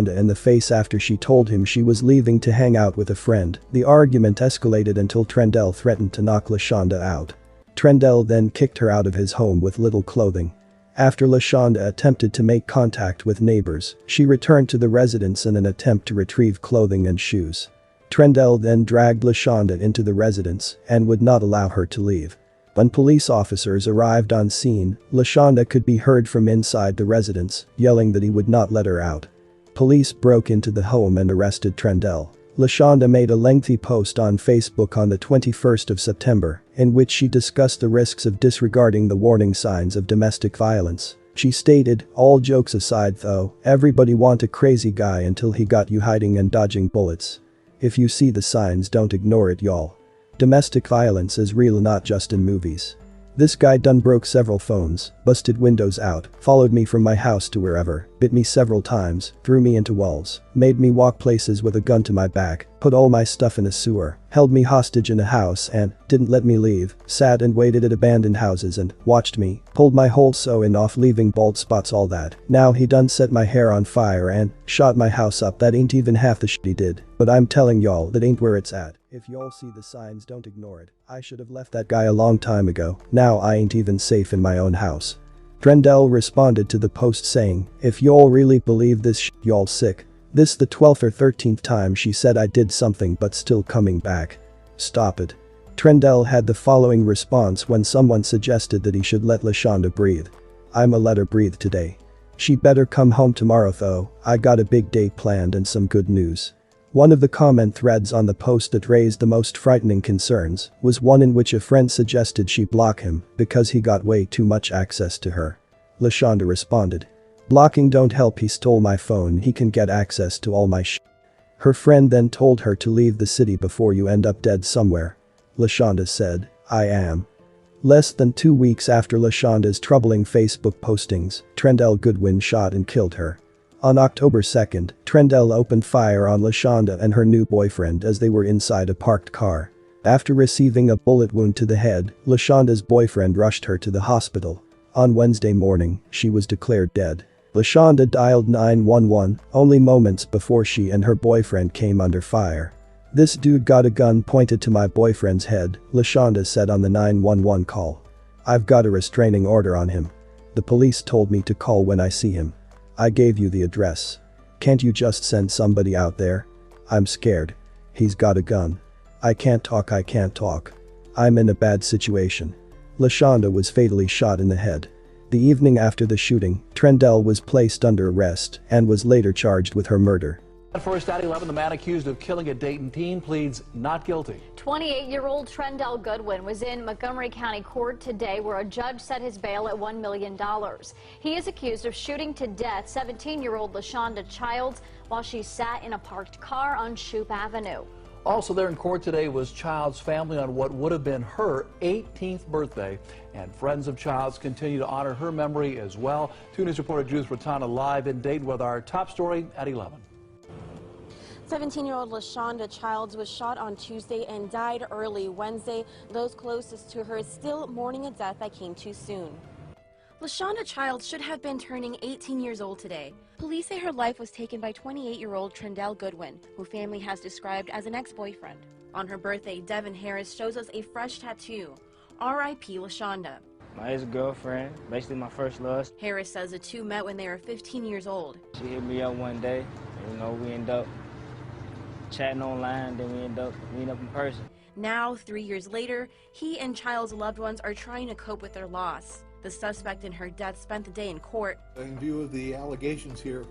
in the face after she told him she was leaving to hang out with a friend. The argument escalated until Trendell threatened to knock LaShonda out. Trendell then kicked her out of his home with little clothing. After LaShonda attempted to make contact with neighbors, she returned to the residence in an attempt to retrieve clothing and shoes. Trendell then dragged LaShonda into the residence and would not allow her to leave. When police officers arrived on scene, LaShonda could be heard from inside the residence, yelling that he would not let her out. Police broke into the home and arrested Trendell. LaShonda made a lengthy post on Facebook on the 21st of September, in which she discussed the risks of disregarding the warning signs of domestic violence. She stated, "All jokes aside though, everybody want a crazy guy until he got you hiding and dodging bullets. If you see the signs, don't ignore it, y'all. Domestic violence is real, not just in movies. This guy done broke several phones, busted windows out, followed me from my house to wherever, bit me several times, threw me into walls, made me walk places with a gun to my back, put all my stuff in a sewer, held me hostage in a house and didn't let me leave, sat and waited at abandoned houses and watched me, pulled my whole sewing off leaving bald spots, all that. Now he done set my hair on fire and shot my house up. That ain't even half the shit he did, but I'm telling y'all that ain't where it's at. If y'all see the signs, don't ignore it. I should have left that guy a long time ago. Now I ain't even safe in my own house." Trendell responded to the post saying, "If y'all really believe this shit, y'all sick. This the 12th or 13th time she said I did something but still coming back. Stop it." Trendell had the following response when someone suggested that he should let LaShonda breathe. "I'ma let her breathe today. She better come home tomorrow though. I got a big day planned and some good news." One of the comment threads on the post that raised the most frightening concerns was one in which a friend suggested she block him because he got way too much access to her. LaShonda responded, "Blocking don't help, he stole my phone, he can get access to all my shit." Her friend then told her to leave the city before you end up dead somewhere. LaShonda said, "I am." Less than 2 weeks after LaShonda's troubling Facebook postings, Trendell Goodwin shot and killed her. On October 2nd, Trendell opened fire on LaShonda and her new boyfriend as they were inside a parked car. After receiving a bullet wound to the head, LaShonda's boyfriend rushed her to the hospital. On Wednesday morning, she was declared dead. LaShonda dialed 911 only moments before she and her boyfriend came under fire. "This dude got a gun pointed to my boyfriend's head," LaShonda said on the 911 call. "I've got a restraining order on him. The police told me to call when I see him. I gave you the address. Can't you just send somebody out there? I'm scared. He's got a gun. I can't talk. I'm in a bad situation." LaShonda was fatally shot in the head. The evening after the shooting, Trendell was placed under arrest and was later charged with her murder. First at 11, the man accused of killing a Dayton teen pleads not guilty. 28-year-old Trendell Goodwin was in Montgomery County Court today where a judge set his bail at $1 million. He is accused of shooting to death 17-year-old LaShonda Childs while she sat in a parked car on Shoup Avenue. Also there in court today was Childs' family on what would have been her 18th birthday, and friends of Childs continue to honor her memory as well. 2 News reporter Judith Rotana live in Dayton with our top story at 11. 17-year-old LaShonda Childs was shot on Tuesday and died early Wednesday. Those closest to her still mourning a death that came too soon. LaShonda Childs should have been turning 18 years old today. Police say her life was taken by 28-year-old Trendell Goodwin, who family has described as an ex-boyfriend. On her birthday, Devin Harris shows us a fresh tattoo. R.I.P. LaShonda. My ex-girlfriend, basically my first love. Harris says the two met when they were 15 years old. She hit me up one day, and we ended up chatting online, then we end up meeting up in person. Now, 3 years later, he and Child's loved ones are trying to cope with their loss. The suspect in her death spent the day in court. In view of the allegations here,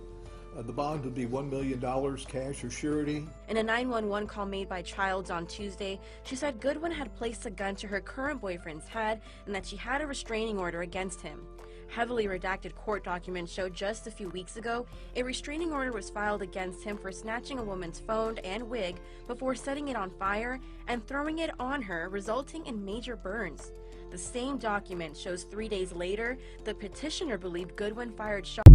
the bond would be $1 million cash or surety. In a 911 call made by Childs on Tuesday, she said Goodwin had placed a gun to her current boyfriend's head and that she had a restraining order against him. Heavily redacted court documents showed just a few weeks ago, a restraining order was filed against him for snatching a woman's phone and wig before setting it on fire and throwing it on her, resulting in major burns. The same document shows 3 days later, the petitioner believed Goodwin fired shots.